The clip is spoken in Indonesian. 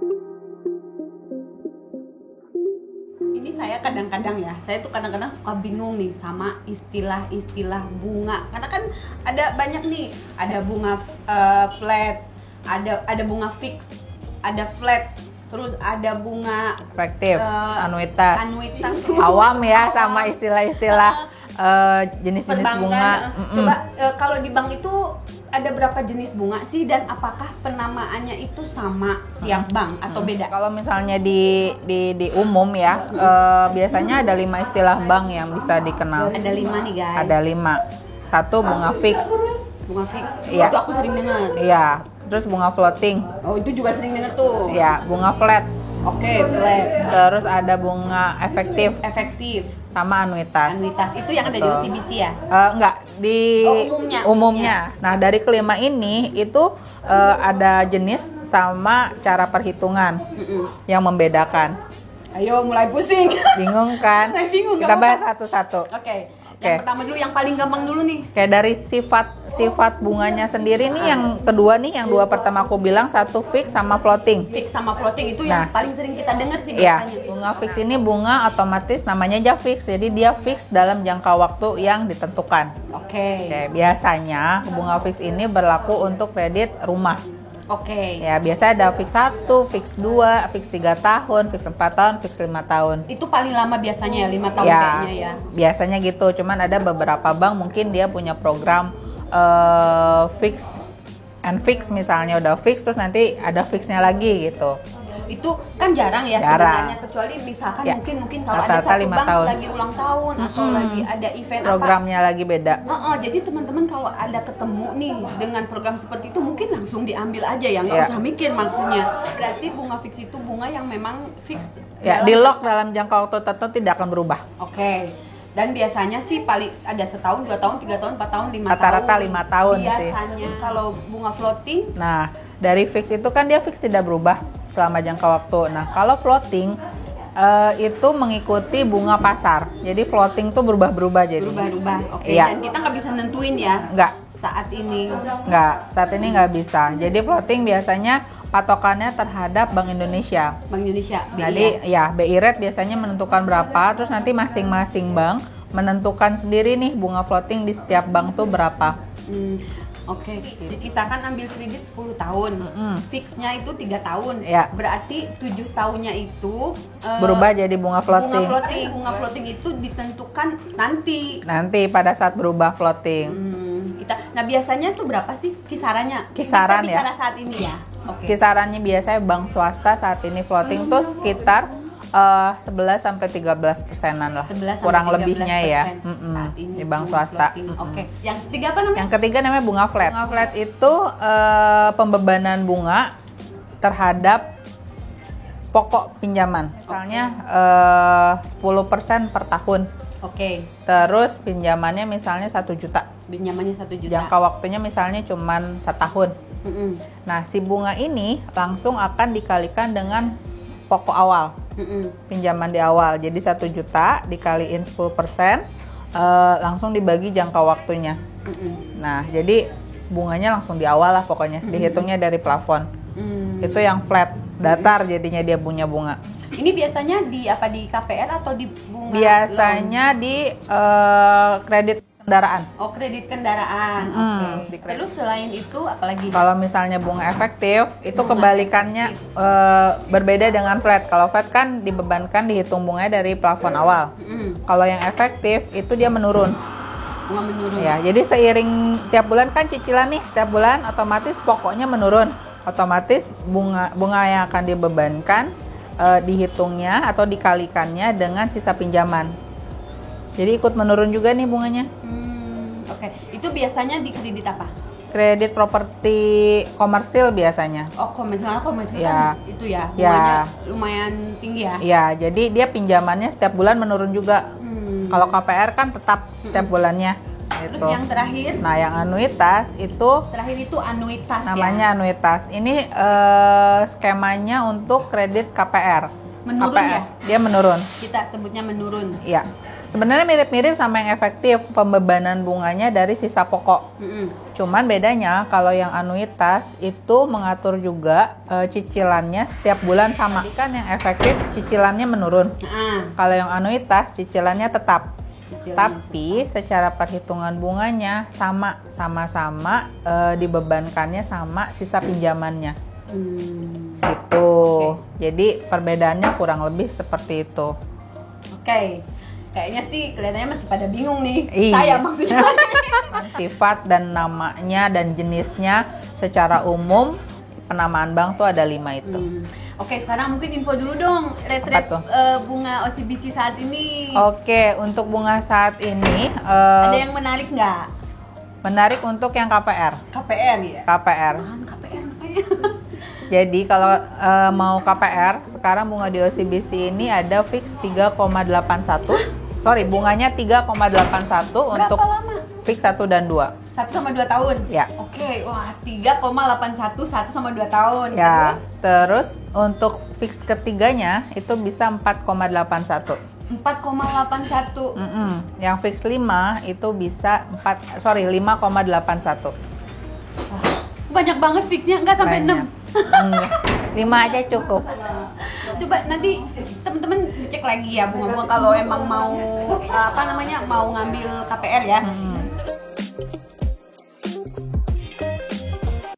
Ini saya kadang-kadang suka bingung nih sama istilah-istilah bunga, karena kan ada banyak nih, ada bunga flat, ada bunga fix, ada flat, terus ada bunga Efektif, anuitas. Awam ya sama istilah-istilah jenis-jenis bunga. Coba kalau di bank itu ada berapa jenis bunga sih, dan apakah penamaannya itu sama tiap bank atau beda? Kalau misalnya di umum ya, biasanya ada 5 istilah bank yang bisa dikenal. Ada 5 nih guys. Ada 5. 1 bunga fix. Bunga fix. Iya. Itu aku sering dengar. Iya. Terus bunga floating. Oh, itu juga sering dengar tuh. Iya, bunga flat. Oke, flat. Terus ada bunga efektif. Sama anuitas. Itu yang ada di OCBC ya? Enggak, di umumnya. Nah, dari kelima ini itu ada jenis sama cara perhitungan yang membedakan. Ayo, mulai pusing. Bingung kan? Bingung. Kita bahas satu-satu. Oke. Yang pertama dulu, yang paling gampang dulu nih. Kayak dari sifat bunganya sendiri nih, yang kedua nih, yang 2 pertama aku bilang, 1 fix sama floating. Fix sama floating itu yang paling sering kita dengar sih biasanya. Iya, bunga fix ini bunga otomatis namanya aja fix, jadi dia fix dalam jangka waktu yang ditentukan. Oke. Biasanya bunga fix ini berlaku untuk kredit rumah. Oke. Ya, biasa ada fix 1, fix 2, fix 3 tahun, fix 4 tahun, fix 5 tahun. Itu paling lama biasanya ya, 5 tahun kayaknya ya. Biasanya gitu, cuman ada beberapa bank mungkin dia punya program fix and fix, misalnya udah fix terus nanti ada fixnya lagi gitu. Itu kan jarang ya sebenarnya, kecuali misalkan mungkin kalau ada satu bank tahun. Lagi ulang tahun atau lagi ada event programnya lagi beda. Jadi teman-teman kalau ada ketemu nih dengan program seperti itu mungkin langsung diambil aja ya, nggak usah mikir maksudnya. Berarti bunga fix itu bunga yang memang fix di lock dalam jangka waktu tertentu, tidak akan berubah. Oke. Dan biasanya sih paling ada setahun, 2 tahun, 3 tahun, 4 tahun, 5 tahun. Rata-rata 5 tahun biasanya. Kalau bunga floating, nah dari fix itu kan dia fix tidak berubah selama jangka waktu. Nah, kalau floating itu mengikuti bunga pasar. Jadi floating tuh berubah-berubah jadi. Berubah-ubah. Oke. Dan kita nggak bisa nentuin ya. Nggak. Saat ini nggak bisa. Jadi floating biasanya patokannya terhadap Bank Indonesia. BI. Jadi BI rate biasanya menentukan berapa, terus nanti masing-masing bank menentukan sendiri nih bunga floating di setiap bank tuh berapa. Oke. Misalkan ambil kredit 10 tahun, fixnya itu 3 tahun. Berarti 7 tahunnya itu berubah jadi bunga floating. Bunga floating itu ditentukan nanti pada saat berubah floating. Nah, biasanya tuh berapa sih kisarannya? Kisaran kita bicara saat ini ya. Kisarannya biasanya bank swasta saat ini floating tuh sekitar 11-13%-an lah, kurang lebihnya ya, di bank swasta. Yang ketiga apa namanya? Yang ketiga namanya bunga flat. Bunga flat itu pembebanan bunga terhadap pokok pinjaman. Misalnya 10% per tahun. Terus pinjamannya misalnya 1 juta. Pinjamannya 1 juta. Jangka waktunya misalnya cuman setahun. Nah, si bunga ini langsung akan dikalikan dengan pokok awal. Pinjaman di awal. Jadi 1 juta dikaliin 10%, langsung dibagi jangka waktunya. Nah, jadi bunganya langsung di awal lah pokoknya. Dihitungnya dari plafon. Itu yang flat, datar jadinya dia punya bunga. Ini biasanya di KPR atau di bunga? Biasanya di kredit kendaraan. Kredit kendaraan. Terus selain itu apalagi? Kalau misalnya bunga efektif itu kebalikannya berbeda dengan flat. Kalau flat kan dibebankan dihitung bunganya dari plafon awal. Kalau yang efektif itu dia menurun. Bunga menurun. Ya, jadi seiring tiap bulan kan cicilan nih, setiap bulan otomatis pokoknya menurun. Otomatis bunga yang akan dibebankan dihitungnya atau dikalikannya dengan sisa pinjaman. Jadi ikut menurun juga nih bunganya. Itu biasanya di kredit apa? Kredit properti komersil biasanya. Komersil ya. Kan itu ya, bunganya lumayan tinggi ya? Ya, jadi dia pinjamannya setiap bulan menurun juga. Kalau KPR kan tetap setiap bulannya. Terus yang terakhir? Nah, yang anuitas itu. Terakhir itu anuitas. Namanya anuitas. Ini skemanya untuk kredit KPR. Menurun KPR. ya? Dia menurun. Kita sebutnya menurun. Iya. Sebenarnya mirip-mirip sama yang efektif, pembebanan bunganya dari sisa pokok. Cuman bedanya kalau yang anuitas itu mengatur juga cicilannya setiap bulan sama. Jadi kan yang efektif cicilannya menurun. Kalau yang anuitas cicilannya tetap. Tapi secara perhitungan bunganya sama-sama dibebankannya sama sisa pinjamannya. Gitu. Jadi perbedaannya kurang lebih seperti itu. Oke. Kayaknya sih kelihatannya masih pada bingung nih. Iya. Saya maksudnya. Sifat dan namanya dan jenisnya secara umum penamaan bank tuh ada 5 itu. Oke, sekarang mungkin info dulu dong rate bunga OCBC saat ini. Oke, untuk bunga saat ini ada yang menarik nggak? Menarik untuk yang KPR. KPR ya? KPR. KPR. Jadi kalau mau KPR, sekarang bunga di OCBC ini ada fix 3,81. Sorry, bunganya 3,81 untuk lama? fix 1 dan 2. 1 sama 2 tahun? Ya. Oke, wah 3,81 1 sama 2 tahun. Ya, terus untuk fix ketiganya itu bisa 4,81. 4,81. Yang fix 5 itu bisa 5,81. Wah, banyak banget fixnya, enggak sampai 6. 5 aja cukup. Coba nanti teman-teman cek lagi ya bunga-bunga kalau emang mau mau ngambil KPR ya.